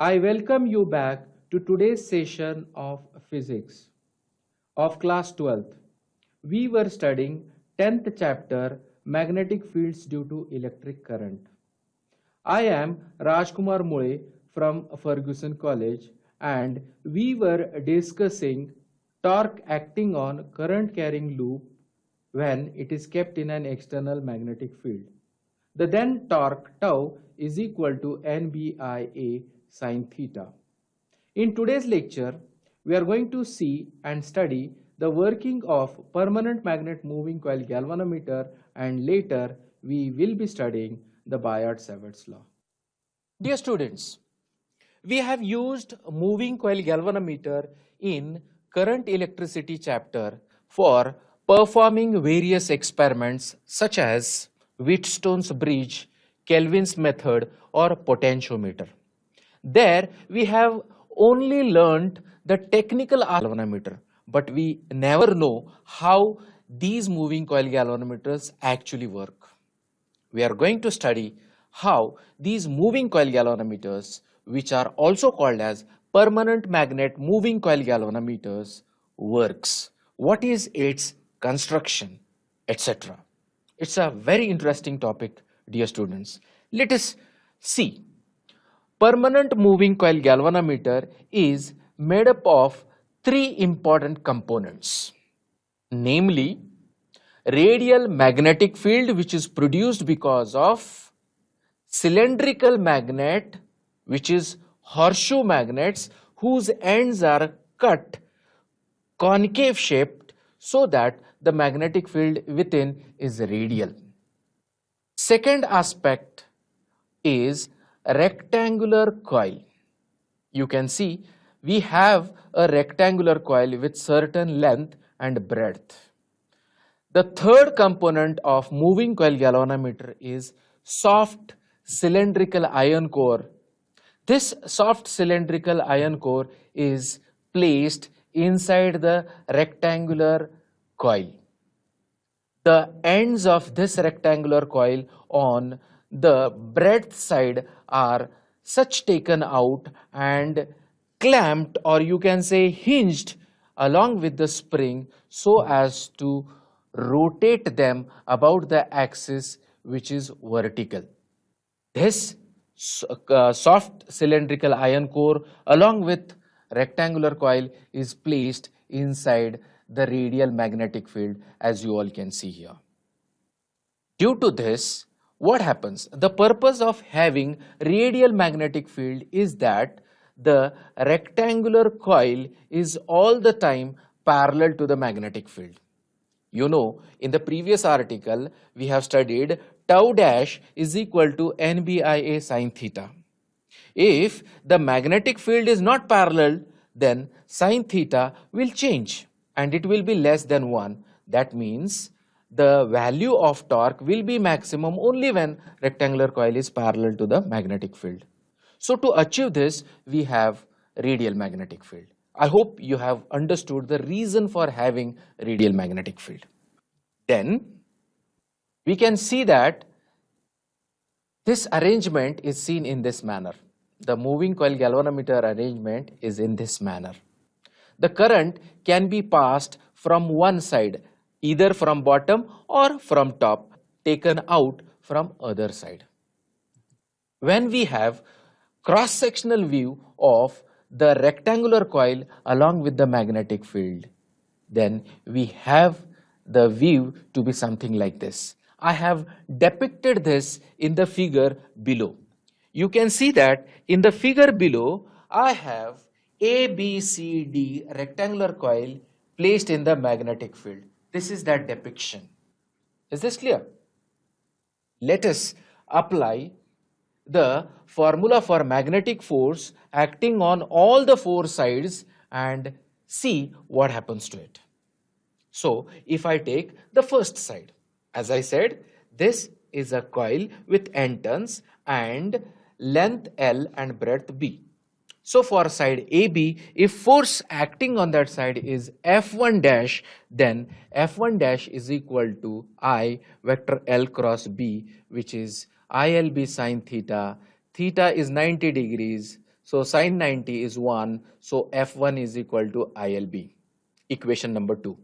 I welcome you back to today's session of physics of class 12th. We were studying 10th chapter magnetic fields due to electric current. I am Rajkumar Mule from Ferguson College and we were discussing torque acting on current carrying loop when it is kept in an external magnetic field. The then torque tau is equal to NBIA sine theta. In today's lecture, we are going to see and study the working of permanent magnet moving coil galvanometer, and later we will be studying the Biot-Savart's law. Dear students, we have used moving coil galvanometer in current electricity chapter for performing various experiments such as Wheatstone's bridge, Kelvin's method, or potentiometer. There we have only learnt the technical galvanometer, but we never know how these moving coil galvanometers actually work. We are going to study how these moving coil galvanometers, which are also called as permanent magnet moving coil galvanometers, works. What is its construction, etc. It's a very interesting topic, dear students. Let us see. Permanent moving coil galvanometer is made up of three important components, namely radial magnetic field, which is produced because of cylindrical magnet, which is horseshoe magnets whose ends are cut concave shaped so that the magnetic field within is radial. Second aspect is rectangular coil. You can see we have a rectangular coil with certain length and breadth. The third component of moving coil galvanometer is soft cylindrical iron core. This soft cylindrical iron core is placed inside the rectangular coil. The ends of this rectangular coil on the breadth side are such taken out and clamped, or you can say hinged along with the spring so as to rotate them about the axis which is vertical. This soft cylindrical iron core along with rectangular coil is placed inside the radial magnetic field, as you all can see here. Due to this, what happens? The purpose of having radial magnetic field is that the rectangular coil is all the time parallel to the magnetic field. You know, in the previous article, we have studied tau dash is equal to NBIA sine theta. If the magnetic field is not parallel, then sine theta will change and it will be less than 1. That means the value of torque will be maximum only when rectangular coil is parallel to the magnetic field. So to achieve this, we have radial magnetic field. I hope you have understood the reason for having radial magnetic field. Then we can see that this arrangement is seen in this manner. The moving coil galvanometer arrangement is in this manner. The current can be passed from one side, either from bottom or from top, taken out from other side. When we have cross-sectional view of the rectangular coil along with the magnetic field, then we have the view to be something like this. I have depicted this in the figure below. You can see that in the figure below, I have A, B, C, D rectangular coil placed in the magnetic field. This is that depiction. Is this clear? Let us apply the formula for magnetic force acting on all the four sides and see what happens to it. So, if I take the first side, as I said, this is a coil with end turns and length L and breadth B. So for side AB, if force acting on that side is F1 dash, then F1 dash is equal to I vector L cross B, which is ILB sine theta. Theta is 90 degrees. So sine 90 is 1. So F1 is equal to ILB. Equation number 2.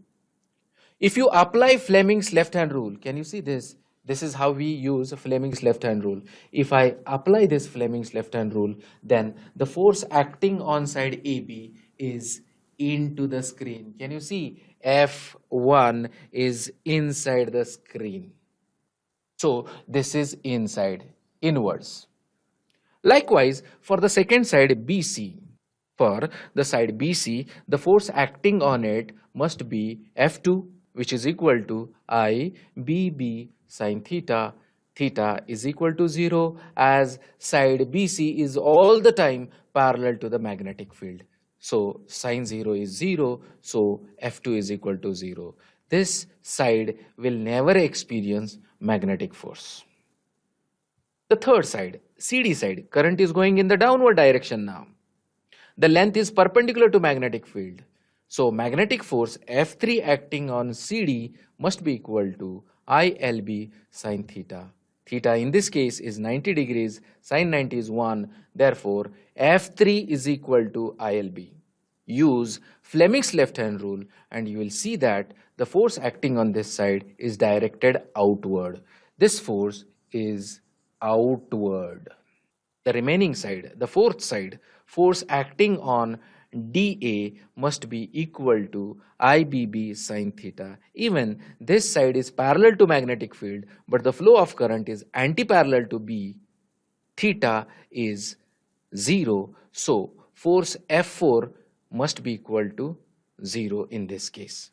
If you apply Fleming's left hand rule, can you see this? This is how we use Fleming's left hand rule. If I apply this Fleming's left hand rule, then the force acting on side AB is into the screen. Can you see? F1 is inside the screen. So this is inside, inwards. Likewise, for the second side BC, for the side BC, the force acting on it must be F2, which is equal to IBB sine theta. Theta is equal to 0, as side BC is all the time parallel to the magnetic field. So sine 0 is 0, so F2 is equal to 0. This side will never experience magnetic force. The third side, CD side, current is going in the downward direction now. The length is perpendicular to magnetic field. So magnetic force F3 acting on CD must be equal to ILB sine theta. Theta in this case is 90 degrees, sine 90 is 1. Therefore, F3 is equal to ILB. Use Fleming's left hand rule and you will see that the force acting on this side is directed outward. This force is outward. The remaining side, the fourth side, force acting on dA must be equal to IBB sine theta. Even this side is parallel to magnetic field, but the flow of current is anti-parallel to B. Theta is 0, so force F4 must be equal to 0 in this case.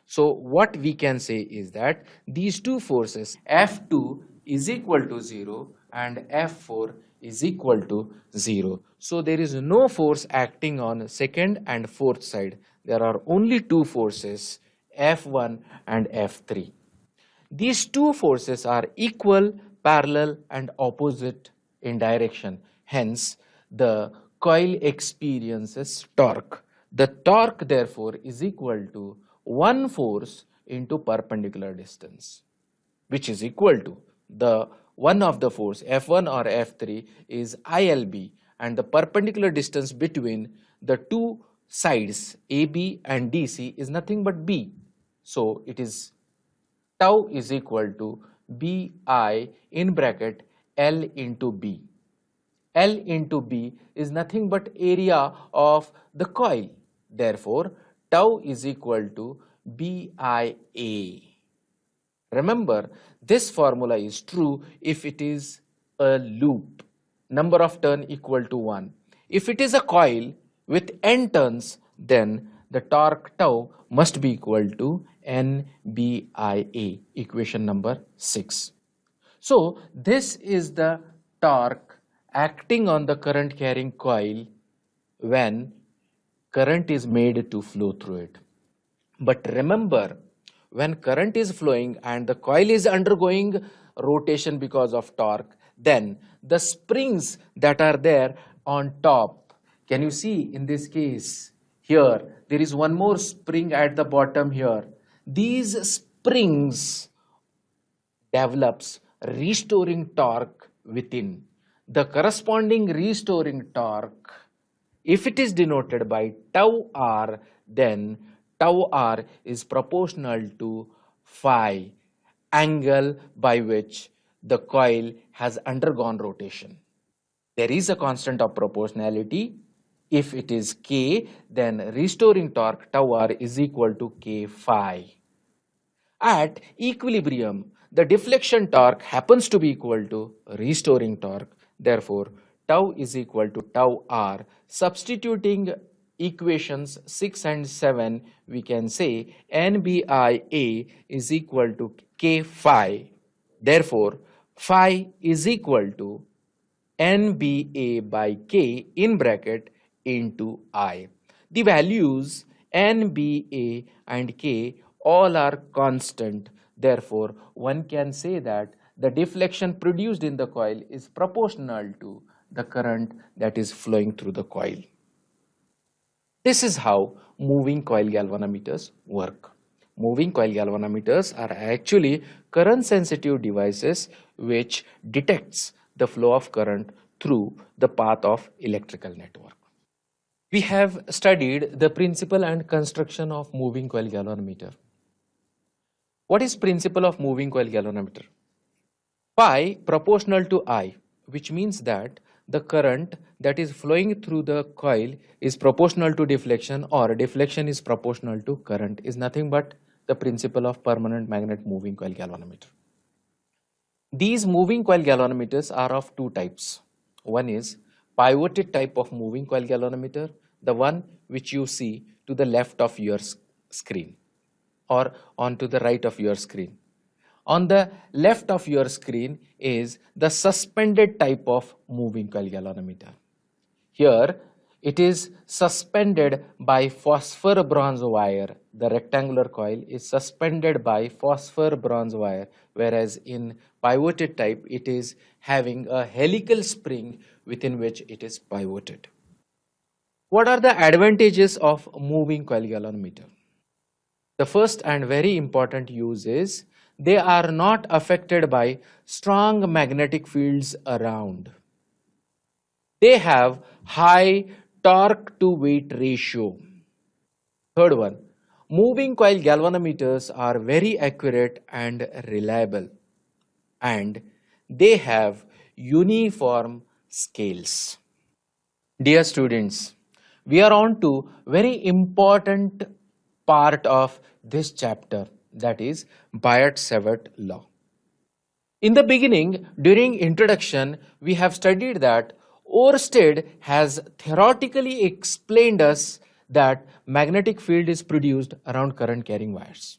So what we can say is that these two forces, F2 is equal to 0 and F4 is equal to 0. So there is no force acting on second and fourth side. There are only two forces, F1 and F3. These two forces are equal, parallel and opposite in direction. Hence, the coil experiences torque. The torque therefore is equal to one force into perpendicular distance, which is equal to the one of the force F1 or F3 is ILB, and the perpendicular distance between the two sides AB and DC is nothing but B. So it is tau is equal to BI in bracket L into B. L into B is nothing but area of the coil. Therefore, tau is equal to BIA. Remember, this formula is true if it is a loop, number of turn equal to 1. If it is a coil with n turns, then the torque tau must be equal to NBIA, equation number 6. So this is the torque acting on the current carrying coil when current is made to flow through it. But remember, when current is flowing and the coil is undergoing rotation because of torque, then the springs that are there on top, can you see in this case here, there is one more spring at the bottom here. These springs develops restoring torque within. The corresponding restoring torque, if it is denoted by tau r, then tau r is proportional to phi, angle by which the coil has undergone rotation. There is a constant of proportionality. If it is k, then restoring torque tau r is equal to k phi. At equilibrium, the deflection torque happens to be equal to restoring torque. Therefore, tau is equal to tau r. Substituting equations 6 and 7, we can say NBIA is equal to k phi. Therefore, phi is equal to NBA by k in bracket into I. The values NBA and k all are constant. Therefore, one can say that the deflection produced in the coil is proportional to the current that is flowing through the coil. This is how moving coil galvanometers work. Moving coil galvanometers are actually current sensitive devices which detects the flow of current through the path of electrical network. We have studied the principle and construction of moving coil galvanometer. What is principle of moving coil galvanometer? Phi proportional to I, which means that the current that is flowing through the coil is proportional to deflection, or deflection is proportional to current, is nothing but the principle of permanent magnet moving coil galvanometer. These moving coil galvanometers are of two types. One is pivoted type of moving coil galvanometer, the one which you see to the left of your screen or on to the right of your screen. On the left of your screen is the suspended type of moving coil galvanometer. Here it is suspended by phosphor bronze wire. The rectangular coil is suspended by phosphor bronze wire, whereas in pivoted type it is having a helical spring within which it is pivoted. What are the advantages of moving coil galvanometer? The first and very important use is they are not affected by strong magnetic fields around. They have high torque to weight ratio. Third one, moving coil galvanometers are very accurate and reliable, and they have uniform scales. Dear students, we are on to very important part of this chapter, that is Biot-Savart law. In the beginning, during introduction, we have studied that Oersted has theoretically explained us that magnetic field is produced around current carrying wires.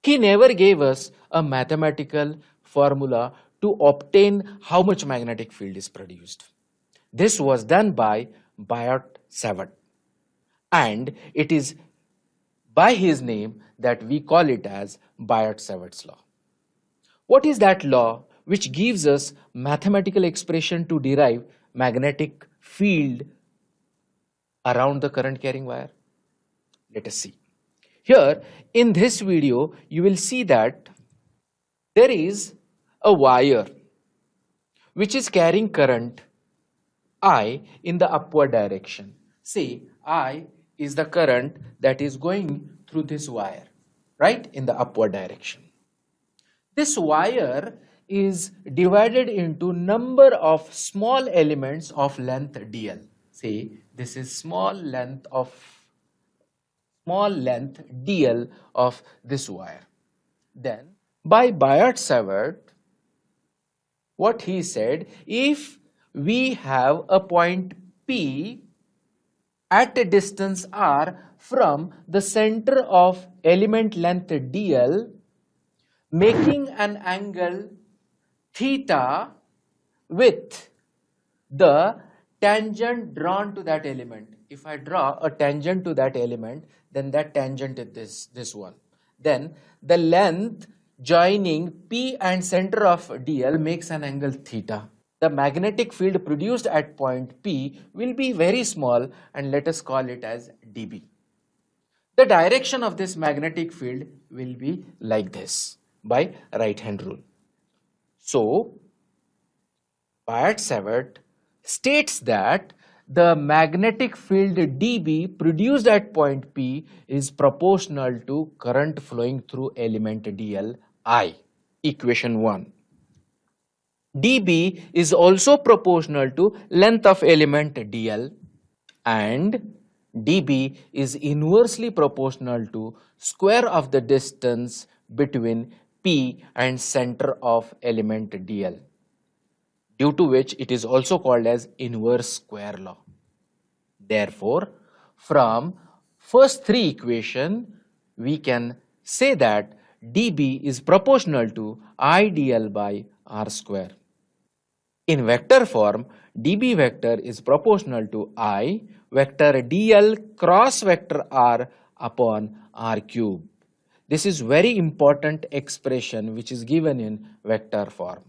He never gave us a mathematical formula to obtain how much magnetic field is produced. This was done by Biot-Savart, and it is by his name that we call it as Biot-Savart's law. What is that law which gives us mathematical expression to derive magnetic field around the current carrying wire? Let us see. Here in this video you will see that there is a wire which is carrying current I in the upward direction. See, I is the current that is going through this wire, right, in the upward direction. This wire is divided into number of small elements of length dl. See, this is small length dl of this wire. Then by Biot-Savart, what he said, if we have a point P at a distance r from the center of element length dl, making an angle theta with the tangent drawn to that element. If I draw a tangent to that element, then that tangent is this one. Then the length joining P and center of dl makes an angle theta. The magnetic field produced at point P will be very small, and let us call it as dB. The direction of this magnetic field will be like this by right hand rule. So Biot-Savart states that the magnetic field dB produced at point P is proportional to current flowing through element dl I. Equation 1. dB is also proportional to length of element dl, and dB is inversely proportional to square of the distance between P and center of element dl, due to which it is also called as inverse square law. Therefore, from first three equations, we can say that dB is proportional to I dl by r square. In vector form, dB vector is proportional to I vector dl cross vector r upon r cube. This is very important expression which is given in vector form.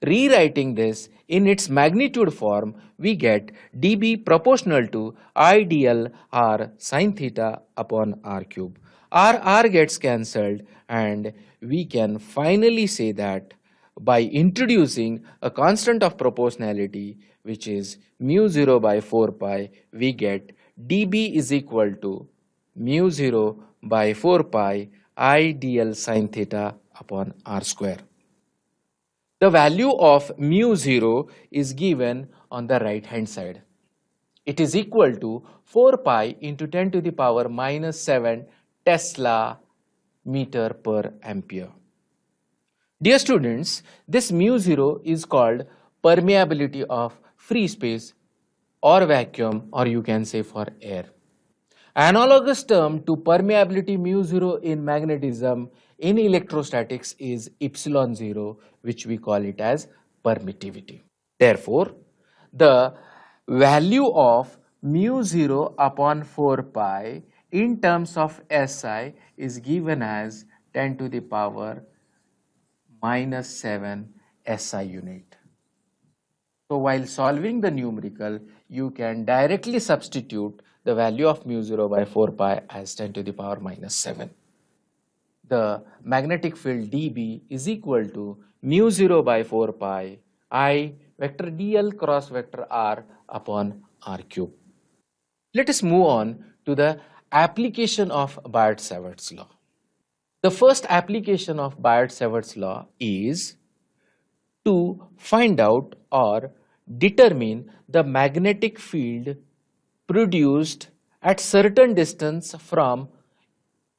Rewriting this in its magnitude form, we get dB proportional to I dl r sin theta upon r cube. R gets cancelled, and we can finally say that by introducing a constant of proportionality, which is mu 0 by 4 pi, we get dB is equal to mu 0 by 4 pi I dl sine theta upon r square. The value of mu 0 is given on the right hand side. It is equal to 4 pi into 10 to the power minus 7 Tesla meter per ampere. Dear students, this mu 0 is called permeability of free space or vacuum, or you can say for air. Analogous term to permeability mu 0 in magnetism in electrostatics is epsilon 0, which we call it as permittivity. Therefore, the value of mu 0 upon 4 pi in terms of SI is given as 10 to the power minus 7 SI unit. So while solving the numerical, you can directly substitute the value of mu 0 by 4 pi as 10 to the power minus 7. The magnetic field dB is equal to mu 0 by 4 pi I vector dl cross vector r upon r cube. Let us move on to the application of Biot-Savart's law. The first application of Biot-Savart's law is to find out or determine the magnetic field produced at certain distance from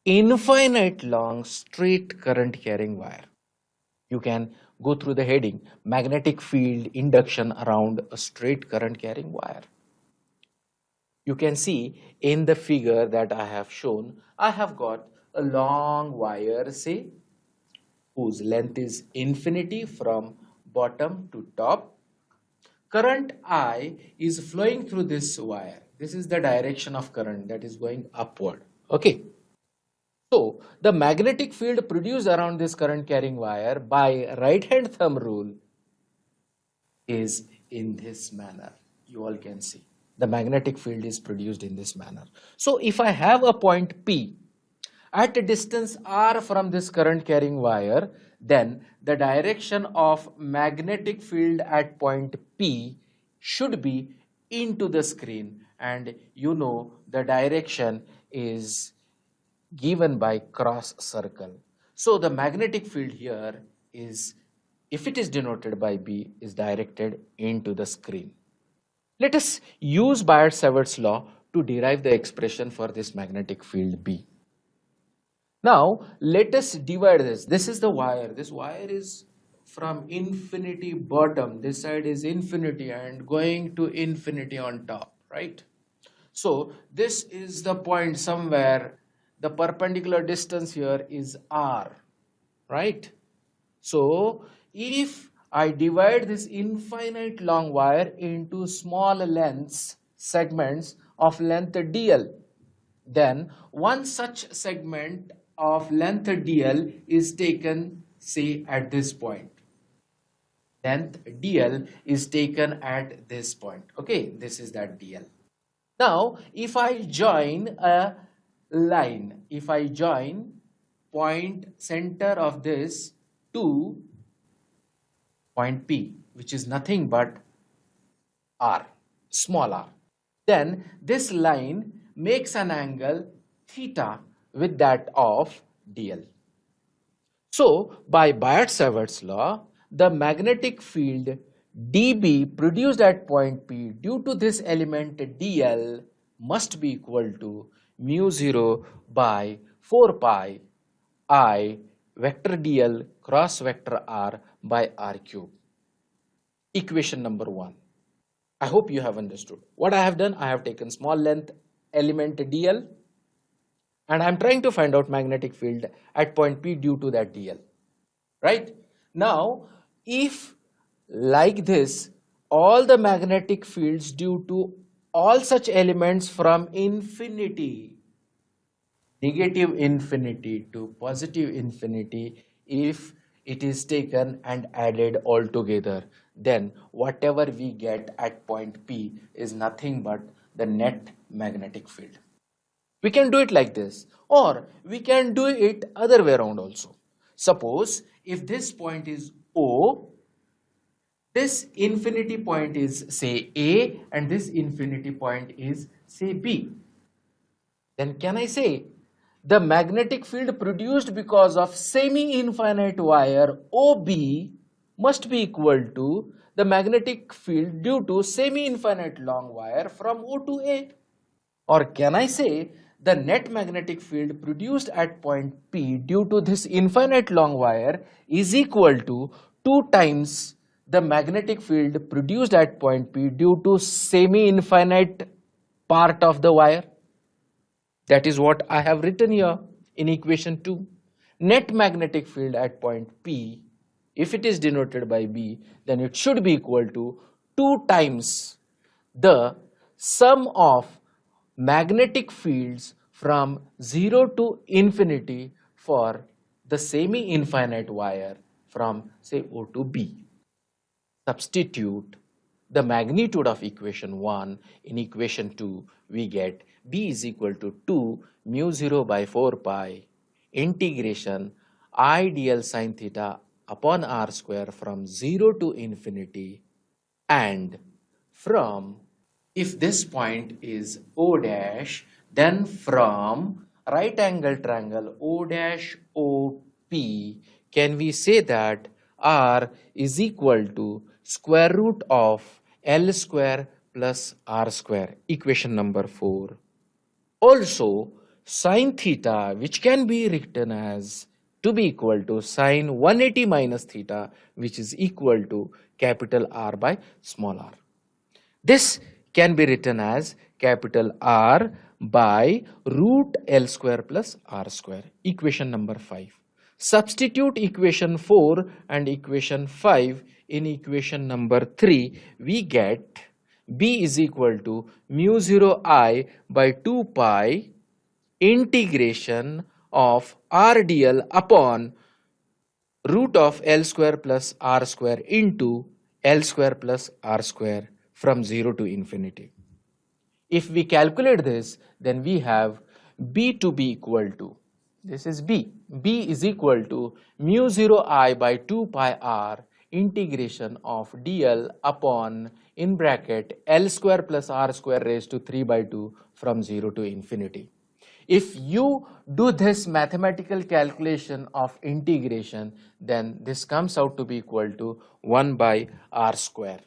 infinite long straight current carrying wire. You can go through the heading magnetic field induction around a straight current carrying wire. You can see in the figure that I have shown, I have got a long wire, say, whose length is infinity from bottom to top. Current I is flowing through this wire. This is the direction of current that is going upward. Okay. So the magnetic field produced around this current carrying wire by right hand thumb rule is in this manner. You all can see the magnetic field is produced in this manner. So if I have a point P at a distance r from this current carrying wire, then the direction of magnetic field at point P should be into the screen, and you know the direction is given by cross circle. So the magnetic field here is, if it is denoted by B, is directed into the screen. Let us use Biot-Savart's law to derive the expression for this magnetic field B. Now let us divide this. This is the wire. This wire is from infinity bottom. This side is infinity and going to infinity on top, right? So this is the point somewhere. The perpendicular distance here is r, right? So if I divide this infinite long wire into small lengths, segments of length dl, then one such segment of length dl is taken, say, at this point. Length dl is taken at this point. Okay, this is that dl. Now if I join a line, if I join point center of this to point P, which is nothing but r, small r, then this line makes an angle theta with that of dl. So by Biot-Savart's law, the magnetic field dB produced at point P due to this element dl must be equal to mu 0 by 4 pi I vector dl cross vector r by r cube. Equation number 1. I hope you have understood. What I have done, I have taken small length element dl and I am trying to find out magnetic field at point P due to that dl. Right? Now, if like this, all the magnetic fields due to all such elements from infinity, negative infinity to positive infinity, if it is taken and added all together, then whatever we get at point P is nothing but the net magnetic field. We can do it like this, or we can do it other way around also. Suppose if this point is O, this infinity point is say A and this infinity point is say B. Then can I say the magnetic field produced because of semi-infinite wire OB must be equal to the magnetic field due to semi-infinite long wire from O to A? Or can I say the net magnetic field produced at point P due to this infinite long wire is equal to 2 times the magnetic field produced at point P due to semi-infinite part of the wire? That is what I have written here in equation 2. Net magnetic field at point P, if it is denoted by B, then it should be equal to 2 times the sum of magnetic fields from 0 to infinity for the semi-infinite wire from say O to B. Substitute the magnitude of equation 1 in equation 2, we get B is equal to 2 mu 0 by 4 pi integration I dl sin theta upon r square from 0 to infinity, and from, if this point is O dash, then from right angle triangle O dash OP, can we say that R is equal to square root of L square plus R square, equation number 4. Also, sine theta, which can be written as to be equal to sine 180 minus theta, which is equal to capital R by small r. This can be written as capital R by root L square plus R square, equation number 5. Substitute equation 4 and equation 5 in equation number 3, we get B is equal to mu 0 I by 2 pi integration of R dl upon root of L square plus R square into L square plus R square from 0 to infinity. If we calculate this, then we have B to be equal to, this is B, B is equal to mu 0 I by 2 pi R integration of dl upon in bracket L square plus R square raised to 3 by 2 from 0 to infinity. If you do this mathematical calculation of integration, then this comes out to be equal to 1 by R square.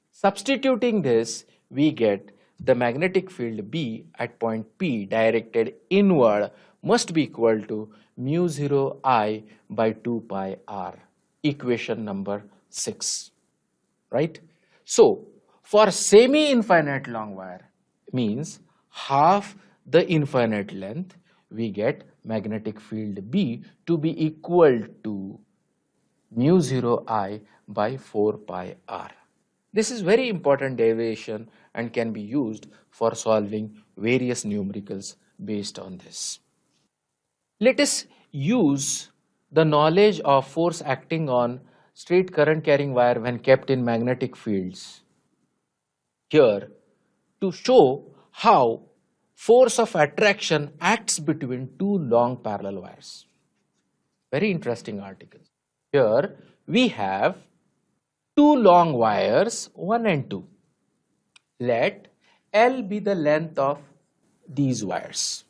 Substituting this, we get the magnetic field B at point P directed inward must be equal to mu 0 I by 2 pi R, equation number 6, right? So, for semi-infinite long wire, means half the infinite length, we get magnetic field B to be equal to mu 0 I by 4 pi R. This is very important derivation and can be used for solving various numericals based on this. Let us use the knowledge of force acting on straight current carrying wire when kept in magnetic fields here to show how force of attraction acts between two long parallel wires. Very interesting article. Here we have two long wires, 1 and 2. Let L be the length of these wires.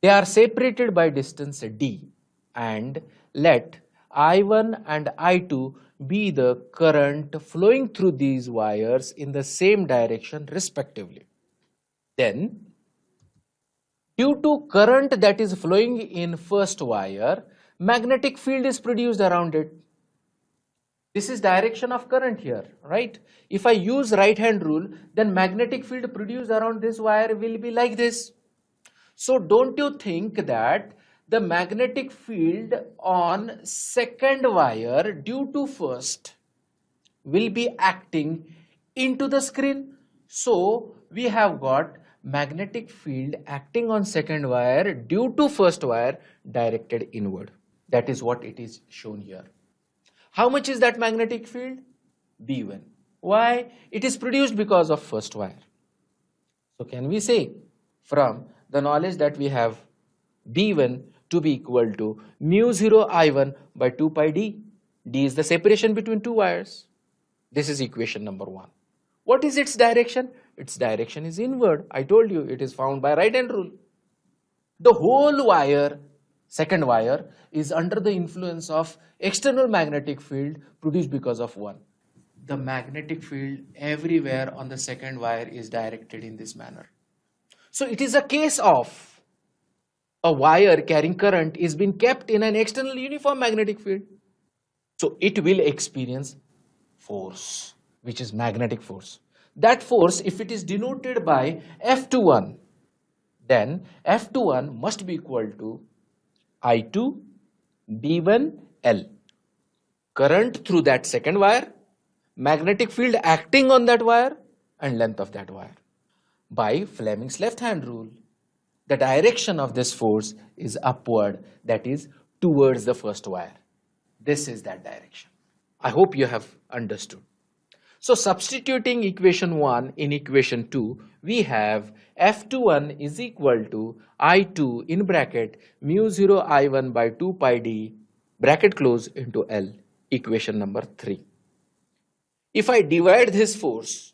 They are separated by distance D, and let I1 and I2 be the current flowing through these wires in the same direction respectively. Then, due to current that is flowing in first wire, magnetic field is produced around it. This is direction of current here, right? If I use right hand rule, then magnetic field produced around this wire will be like this. So don't you think that the magnetic field on second wire due to first will be acting into the screen? So we have got magnetic field acting on second wire due to first wire directed inward. That is what it is shown here. How much is that magnetic field? B1. Why? It is produced because of first wire. So can we say from the knowledge that we have B1 to be equal to mu 0 I1 by 2 pi D? D is the separation between two wires. This is equation number 1. What is its direction? Its direction is inward. I told you it is found by right hand rule. The whole wire, second wire, is under the influence of external magnetic field produced because of 1. The magnetic field everywhere on the second wire is directed in this manner. So it is a case of a wire carrying current is being kept in an external uniform magnetic field. So it will experience force, which is magnetic force. That force, if it is denoted by F21, then F21 must be equal to I2 B1 L. Current through that second wire, magnetic field acting on that wire, and length of that wire. By Fleming's left hand rule, the direction of this force is upward, that is towards the first wire. This is that direction. I hope you have understood. So substituting equation 1 in equation 2, we have F21 is equal to I2 in bracket mu 0 I1 by 2 pi d bracket close into L, equation number 3. If I divide this force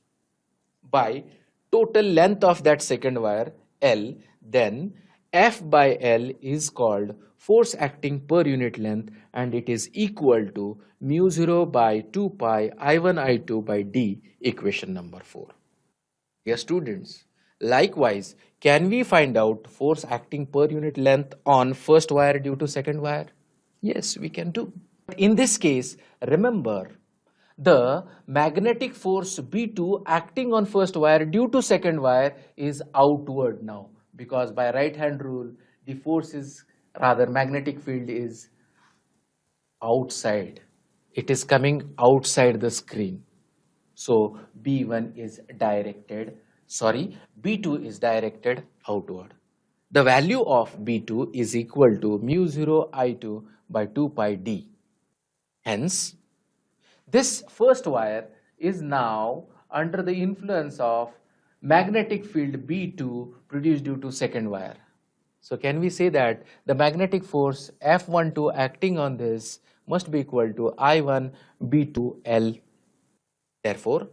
by total length of that second wire L, then F by L is called force acting per unit length, and it is equal to mu 0 by 2 pi I1 I2 by d, equation number 4. Dear students, likewise, can we find out force acting per unit length on first wire due to second wire? Yes, we can do. In this case, remember, the magnetic force B2 acting on first wire due to second wire is outward now, because by right hand rule, the force is, rather magnetic field is outside. It is coming outside the screen. So B1 is directed, B2 is directed outward. The value of B2 is equal to mu 0 I2 by 2 pi d. Hence, this first wire is now under the influence of magnetic field B2 produced due to second wire. So can we say that the magnetic force F12 acting on this must be equal to I1 B2 L. Therefore,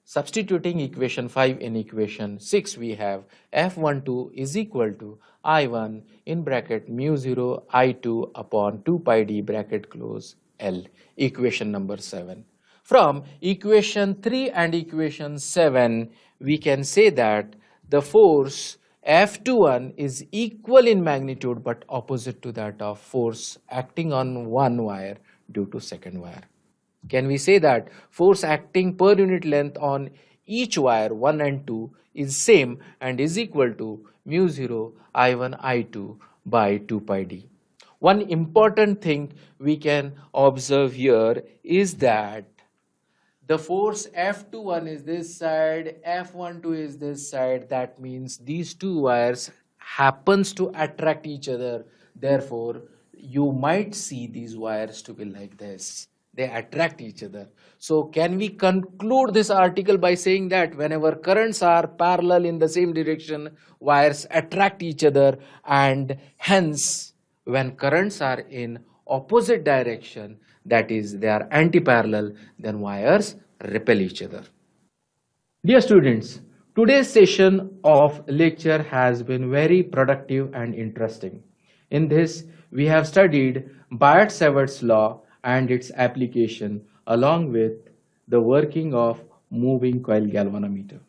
substituting equation 5 in equation 6, we have F12 is equal to I1 in bracket mu 0 I2 upon 2 pi d bracket close L, equation number 7. From equation 3 and equation 7, we can say that the force F21 is equal in magnitude but opposite to that of force acting on one wire due to second wire. Can we say that force acting per unit length on each wire 1 and 2 is same and is equal to mu 0 I1 I2 by 2 pi d? One important thing we can observe here is that the force F21 is this side, F12 is this side. That means these two wires happens to attract each other. Therefore, you might see these wires to be like this. They attract each other. So can we conclude this article by saying that whenever currents are parallel in the same direction, wires attract each other, and hence when currents are in opposite direction, that is they are anti-parallel, then wires repel each other. Dear students, today's session of lecture has been very productive and interesting. In this, we have studied Biot-Savart's law and its application along with the working of moving coil galvanometer.